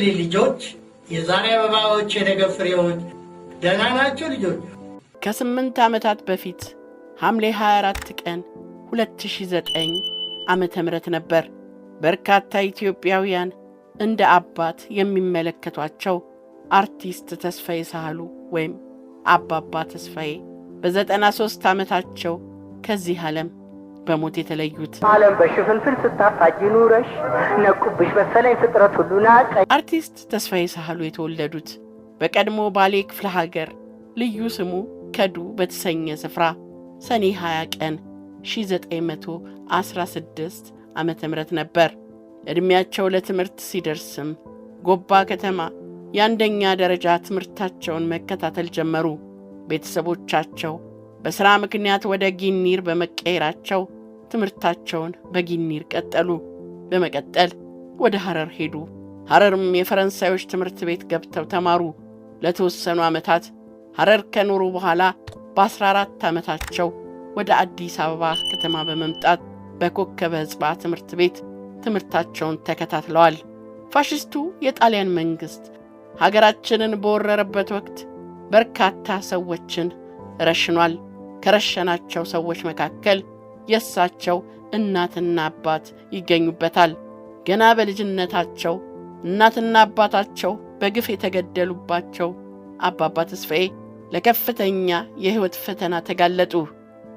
ይስጥልኝ ልጆች፣ የዛሬ አበባዎች የነገ ፍሬዎች። ደህና ናችሁ ልጆች? ከ8 ዓመታት በፊት ሐምሌ 24 ቀን 2009 ዓመተ ምህረት ነበር በርካታ ኢትዮጵያውያን እንደ አባት የሚመለከቷቸው አርቲስት ተስፋዬ ሳህሉ ወይም አባባ ተስፋዬ በ93 ዓመታቸው ከዚህ ዓለም በሞት የተለዩት። ዓለም በሽፍንፍን ስታፋጅ ኑረሽ ነቁብሽ መሰለኝ ፍጥረት ሁሉ ናቀኝ። አርቲስት ተስፋዬ ሳህሉ የተወለዱት በቀድሞ ባሌ ክፍለ ሀገር ልዩ ስሙ ከዱ በተሰኘ ስፍራ ሰኔ 20 ቀን 1916 ዓመተ ምህረት ነበር። ዕድሜያቸው ለትምህርት ሲደርስም ጎባ ከተማ የአንደኛ ደረጃ ትምህርታቸውን መከታተል ጀመሩ። ቤተሰቦቻቸው በሥራ ምክንያት ወደ ጊኒር በመቀየራቸው ትምህርታቸውን በጊኒር ቀጠሉ። በመቀጠል ወደ ሐረር ሄዱ። ሐረርም የፈረንሳዮች ትምህርት ቤት ገብተው ተማሩ። ለተወሰኑ ዓመታት ሐረር ከኖሩ በኋላ በ14 ዓመታቸው ወደ አዲስ አበባ ከተማ በመምጣት በኮከበ ሕጽባ ትምህርት ቤት ትምህርታቸውን ተከታትለዋል። ፋሽስቱ የጣሊያን መንግሥት ሀገራችንን በወረረበት ወቅት በርካታ ሰዎችን ረሽኗል። ከረሸናቸው ሰዎች መካከል የእሳቸው እናትና አባት ይገኙበታል። ገና በልጅነታቸው እናትና አባታቸው በግፍ የተገደሉባቸው አባባ ተስፋዬ ለከፍተኛ የሕይወት ፈተና ተጋለጡ።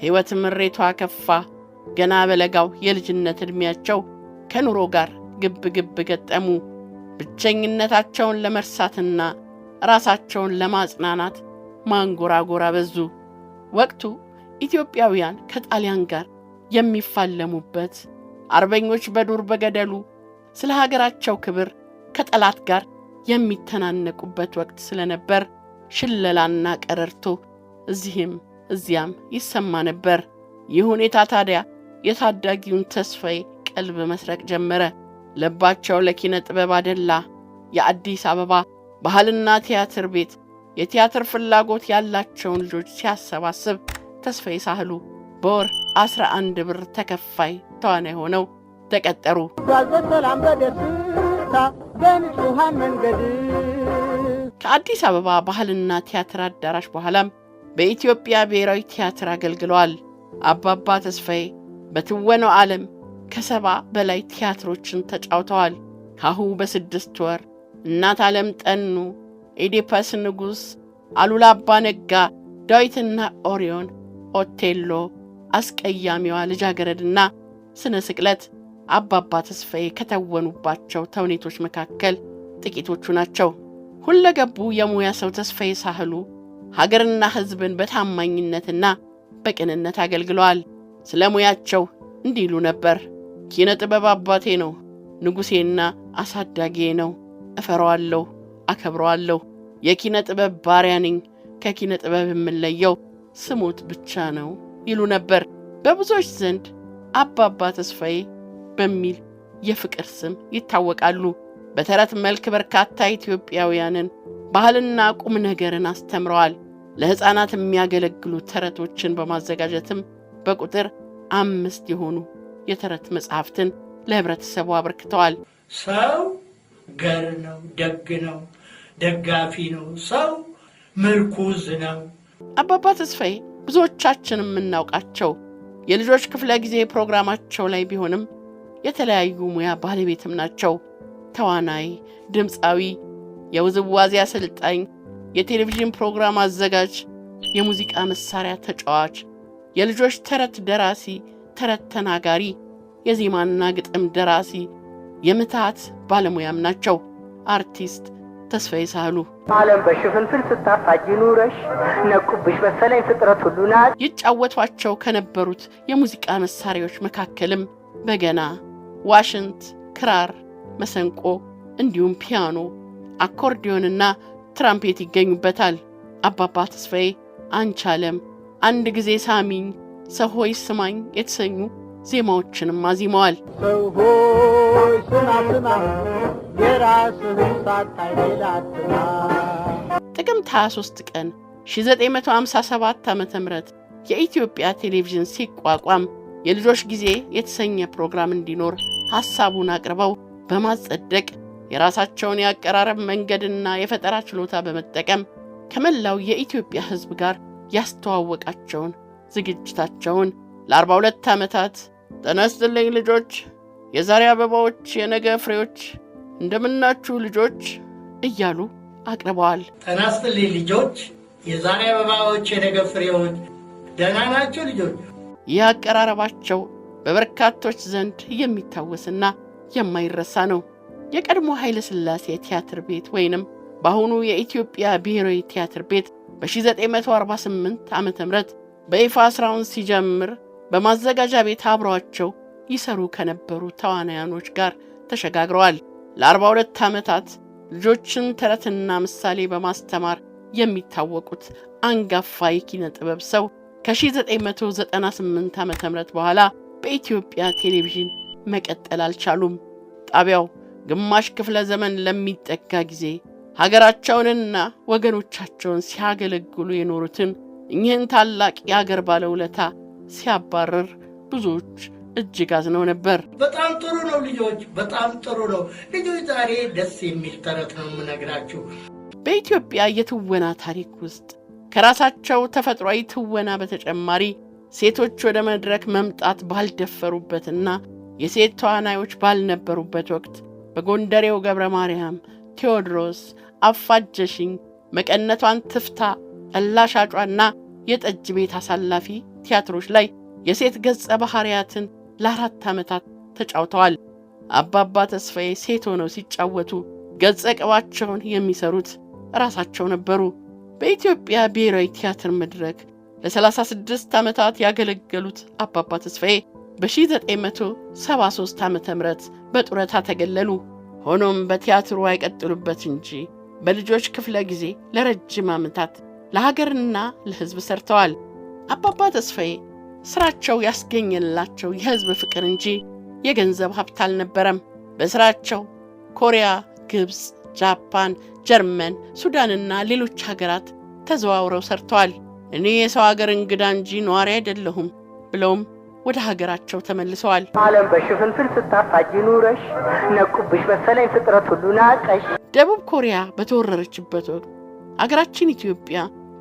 ሕይወት ምሬቷ ከፋ። ገና በለጋው የልጅነት ዕድሜያቸው ከኑሮ ጋር ግብ ገጠሙ። ብቸኝነታቸውን ለመርሳትና ራሳቸውን ለማጽናናት ማንጎራጎር አበዙ። ወቅቱ ኢትዮጵያውያን ከጣሊያን ጋር የሚፋለሙበት፣ አርበኞች በዱር በገደሉ ስለ ሀገራቸው ክብር ከጠላት ጋር የሚተናነቁበት ወቅት ስለነበር ሽለላና ቀረርቶ እዚህም እዚያም ይሰማ ነበር። ይህ ሁኔታ ታዲያ የታዳጊውን ተስፋዬ ቀልብ መስረቅ ጀመረ። ልባቸው ለኪነ ጥበብ አደላ። የአዲስ አበባ ባህልና ቲያትር ቤት የቲያትር ፍላጎት ያላቸውን ልጆች ሲያሰባስብ ተስፋዬ ሳህሉ በወር 11 ብር ተከፋይ ተዋናይ ሆነው ተቀጠሩ። ከአዲስ አበባ ባህልና ቲያትር አዳራሽ በኋላም በኢትዮጵያ ብሔራዊ ቲያትር አገልግለዋል። አባባ ተስፋዬ በትወነው ዓለም ከ70 በላይ ቲያትሮችን ተጫውተዋል። ካሁ በ6 ወር፣ እናት ዓለም ጠኑ፣ ኤዲፐስ ንጉሥ፣ አሉላ አባ ነጋ፣ ዳዊትና ኦሪዮን፣ ኦቴሎ፣ አስቀያሚዋ ልጃገረድና ስነ ስቅለት አባባ ተስፋዬ ከተወኑባቸው ተውኔቶች መካከል ጥቂቶቹ ናቸው። ሁለገቡ የሙያ ሰው ተስፋዬ ሳህሉ ሀገርና ሕዝብን በታማኝነትና በቅንነት አገልግለዋል። ስለ ሙያቸው እንዲሉ ነበር። ኪነ ጥበብ አባቴ ነው፣ ንጉሴና አሳዳጊዬ ነው። እፈራዋለሁ፣ አከብረዋለሁ። የኪነ ጥበብ ባሪያ ነኝ። ከኪነ ጥበብ የምለየው ስሞት ብቻ ነው ይሉ ነበር። በብዙዎች ዘንድ አባባ ተስፋዬ በሚል የፍቅር ስም ይታወቃሉ። በተረት መልክ በርካታ ኢትዮጵያውያንን ባህልና ቁም ነገርን አስተምረዋል። ለሕፃናት የሚያገለግሉ ተረቶችን በማዘጋጀትም በቁጥር 5 የሆኑ የተረት መጽሐፍትን ለህብረተሰቡ አበርክተዋል። ሰው ገር ነው፣ ደግ ነው፣ ደጋፊ ነው፣ ሰው ምርኩዝ ነው። አባባ ተስፋዬ ብዙዎቻችን የምናውቃቸው የልጆች ክፍለ ጊዜ ፕሮግራማቸው ላይ ቢሆንም የተለያዩ ሙያ ባለቤትም ናቸው። ተዋናይ፣ ድምፃዊ፣ የውዝዋዜ አሰልጣኝ፣ የቴሌቪዥን ፕሮግራም አዘጋጅ፣ የሙዚቃ መሳሪያ ተጫዋች፣ የልጆች ተረት ደራሲ፣ ተረት ተናጋሪ፣ የዜማና ግጥም ደራሲ፣ የምትሃት ባለሙያም ናቸው። አርቲስት ተስፋዬ ሳህሉ ዓለም በሽፍንፍን ስታፋጅ ኑረሽ ነቁብሽ መሰለኝ ፍጥረት ሁሉ ናቀኝ። ይጫወቷቸው ከነበሩት የሙዚቃ መሳሪያዎች መካከልም በገና፣ ዋሽንት፣ ክራር፣ መሰንቆ እንዲሁም ፒያኖ፣ አኮርዲዮንና ትራምፔት ይገኙበታል። አባባ ተስፋዬ አንቺ ዓለም፣ አንድ ጊዜ ሳሚኝ፣ ሰው ሆይ ስማኝ የተሰኙ ዜማዎችንም አዚመዋል። ሰው ሆይ ስማ ስማ የራስህን ሳታይ ሌላ አትማ። ጥቅምት 23 ቀን 1957 ዓ.ም የኢትዮጵያ ቴሌቪዥን ሲቋቋም የልጆች ጊዜ የተሰኘ ፕሮግራም እንዲኖር ሐሳቡን አቅርበው በማጸደቅ የራሳቸውን ያቀራረብ መንገድና የፈጠራ ችሎታ በመጠቀም ከመላው የኢትዮጵያ ሕዝብ ጋር ያስተዋወቃቸውን ዝግጅታቸውን ለ42 ዓመታት ጤና ይስጥልኝ ልጆች፣ የዛሬ አበባዎች የነገ ፍሬዎች፣ እንደምናችሁ ልጆች እያሉ አቅርበዋል። ጤና ይስጥልኝ ልጆች፣ የዛሬ አበባዎች የነገ ፍሬዎች፣ ደህና ናችሁ ልጆች? ይህ አቀራረባቸው በበርካቶች ዘንድ የሚታወስና የማይረሳ ነው። የቀድሞ ኃይለ ሥላሴ ቲያትር ቤት ወይንም በአሁኑ የኢትዮጵያ ብሔራዊ ቲያትር ቤት በ1948 ዓ.ም በይፋ ስራውን ሲጀምር በማዘጋጃ ቤት አብረዋቸው ይሰሩ ከነበሩ ተዋናያኖች ጋር ተሸጋግረዋል። ለ42 ዓመታት ልጆችን ተረትና ምሳሌ በማስተማር የሚታወቁት አንጋፋ የኪነ ጥበብ ሰው ከ1998 ዓ.ም በኋላ በኢትዮጵያ ቴሌቪዥን መቀጠል አልቻሉም። ጣቢያው ግማሽ ክፍለ ዘመን ለሚጠጋ ጊዜ ሀገራቸውንና ወገኖቻቸውን ሲያገለግሉ የኖሩትን እኚህን ታላቅ የአገር ባለውለታ ሲያባረር ብዙዎች እጅግ አዝነው ነበር። በጣም ጥሩ ነው ልጆች፣ በጣም ጥሩ ነው ልጆች። ዛሬ ደስ የሚል ተረት ነው የምነግራችሁ። በኢትዮጵያ የትወና ታሪክ ውስጥ ከራሳቸው ተፈጥሯዊ ትወና በተጨማሪ ሴቶች ወደ መድረክ መምጣት ባልደፈሩበትና የሴት ተዋናዮች ባልነበሩበት ወቅት በጎንደሬው ገብረ ማርያም፣ ቴዎድሮስ፣ አፋጀሽኝ፣ መቀነቷን ትፍታ፣ ጠላሻጯና የጠጅ ቤት አሳላፊ ቲያትሮች ላይ የሴት ገጸ ባህሪያትን ለ4 ዓመታት ተጫውተዋል። አባባ ተስፋዬ ሴት ሆነው ሲጫወቱ ገጸ ቅባቸውን የሚሰሩት ራሳቸው ነበሩ። በኢትዮጵያ ብሔራዊ ቲያትር መድረክ ለ36 ዓመታት ያገለገሉት አባባ ተስፋዬ በ1973 ዓ.ም በጡረታ ተገለሉ። ሆኖም በቲያትሩ አይቀጥሉበት እንጂ በልጆች ክፍለ ጊዜ ለረጅም ዓመታት ለሀገርና ለሕዝብ ሰርተዋል። አባባ ተስፋዬ ስራቸው ያስገኘላቸው የሕዝብ ፍቅር እንጂ የገንዘብ ሀብት አልነበረም። በስራቸው ኮሪያ፣ ግብፅ፣ ጃፓን፣ ጀርመን፣ ሱዳንና ሌሎች ሀገራት ተዘዋውረው ሰርተዋል። እኔ የሰው ሀገር እንግዳ እንጂ ነዋሪ አይደለሁም ብለውም ወደ ሀገራቸው ተመልሰዋል። ዓለም በሽፍንፍን ስታፋጅ ኑረሽ ነቁብሽ መሰለኝ ፍጥረት ሁሉ ናቀሽ። ደቡብ ኮሪያ በተወረረችበት ወቅት አገራችን ኢትዮጵያ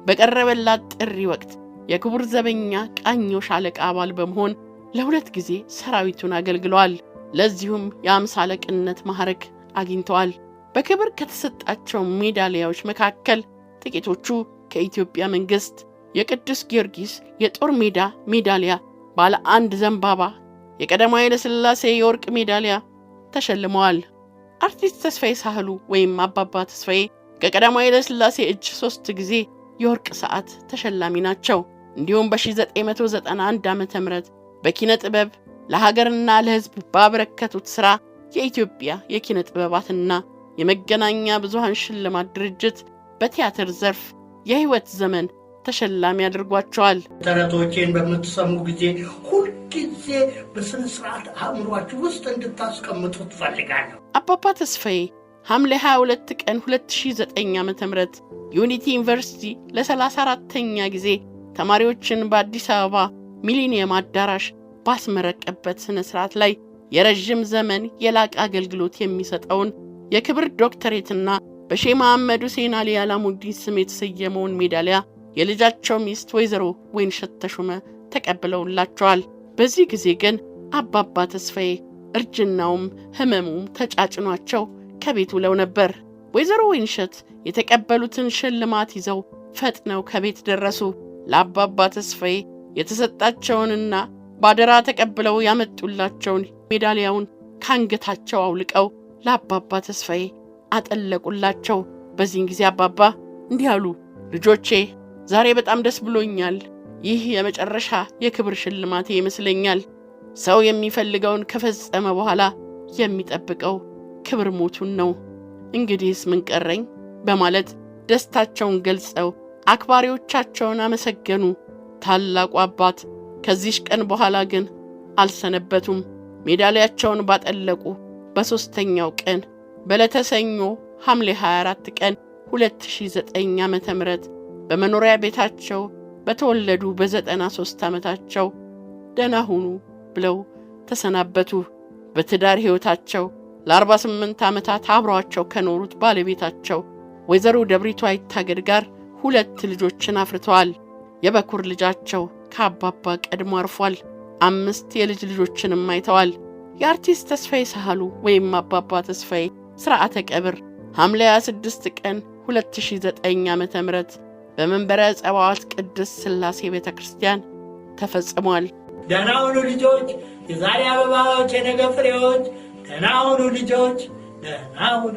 በቀረበላት ጥሪ ወቅት የክቡር ዘበኛ ቃኘው ሻለቃ አባል በመሆን ለ2 ጊዜ ሰራዊቱን አገልግለዋል። ለዚሁም የ50 አለቅነት ማዕረግ አግኝተዋል። በክብር ከተሰጣቸው ሜዳሊያዎች መካከል ጥቂቶቹ ከኢትዮጵያ መንግስት የቅዱስ ጊዮርጊስ የጦር ሜዳ ሜዳሊያ፣ ባለ 1 ዘንባባ፣ የቀዳማዊ ኃይለ ሥላሴ የወርቅ ሜዳሊያ ተሸልመዋል። አርቲስት ተስፋዬ ሳህሉ ወይም አባባ ተስፋዬ ከቀዳማዊ ኃይለ ሥላሴ እጅ 3 ጊዜ የወርቅ ሰዓት ተሸላሚ ናቸው። እንዲሁም በ1991 ዓ.ም በኪነ ጥበብ ለሀገርና ለሕዝብ ባበረከቱት ሥራ የኢትዮጵያ የኪነ ጥበባትና የመገናኛ ብዙሃን ሽልማት ድርጅት በቲያትር ዘርፍ የሕይወት ዘመን ተሸላሚ አድርጓቸዋል። ተረቶቼን በምትሰሙ ጊዜ ሁልጊዜ በስነ ስርዓት አእምሯችሁ ውስጥ እንድታስቀምጡ ትፈልጋለሁ። አባባ ተስፋዬ ሐምሌ 22 ቀን 2009 ዓ.ም ዩኒቲ ዩኒቨርሲቲ ለ34ኛ ጊዜ ተማሪዎችን በአዲስ አበባ ሚሊኒየም አዳራሽ ባስመረቀበት ስነ ስርዓት ላይ የረጅም ዘመን የላቀ አገልግሎት የሚሰጠውን የክብር ዶክተሬትና በሼህ መሐመድ ሁሴን አሊ አላሙዲን ስም የተሰየመውን ሜዳሊያ የልጃቸው ሚስት ወይዘሮ ወይንሸት ተሾመ ተቀብለውላቸዋል። በዚህ ጊዜ ግን አባባ ተስፋዬ እርጅናውም ህመሙም ተጫጭኗቸው ከቤት ውለው ነበር። ወይዘሮ ወይንሸት የተቀበሉትን ሽልማት ይዘው ፈጥነው ከቤት ደረሱ። ለአባባ ተስፋዬ የተሰጣቸውንና ባደራ ተቀብለው ያመጡላቸውን ሜዳሊያውን ካንገታቸው አውልቀው ለአባባ ተስፋዬ አጠለቁላቸው። በዚህን ጊዜ አባባ እንዲህ አሉ። ልጆቼ ዛሬ በጣም ደስ ብሎኛል። ይህ የመጨረሻ የክብር ሽልማቴ ይመስለኛል። ሰው የሚፈልገውን ከፈጸመ በኋላ የሚጠብቀው ክብር ሞቱን ነው። እንግዲህስ ምን ቀረኝ? በማለት ደስታቸውን ገልጸው አክባሪዎቻቸውን አመሰገኑ። ታላቁ አባት ከዚህ ቀን በኋላ ግን አልሰነበቱም። ሜዳሊያቸውን ባጠለቁ በ3ኛው ቀን በዕለተ ሰኞ ሐምሌ 24 ቀን 2009 ዓ.ም በመኖሪያ ቤታቸው በተወለዱ በ93 ዓመታቸው ደህና ሁኑ ብለው ተሰናበቱ። በትዳር ሕይወታቸው ለ48 ዓመታት አብረዋቸው ከኖሩት ባለቤታቸው ወይዘሮ ደብሪቱ አይታገድ ጋር 2 ልጆችን አፍርተዋል። የበኩር ልጃቸው ከአባባ ቀድሞ አርፏል። 5 የልጅ ልጆችንም አይተዋል። የአርቲስት ተስፋዬ ሳህሉ ወይም አባባ ተስፋዬ ሥርዓተ ቀብር ሐምሌ 26 ቀን 2009 ዓ.ም በመንበረ ጸባዖት ቅድስት ሥላሴ ቤተክርስቲያን ተፈጽሟል። ደህና ሁኑ ልጆች፣ የዛሬ አበባዎች የነገ ፍሬዎች። ደህና ሁኑ ልጆች፣ ደህና ሁኑ።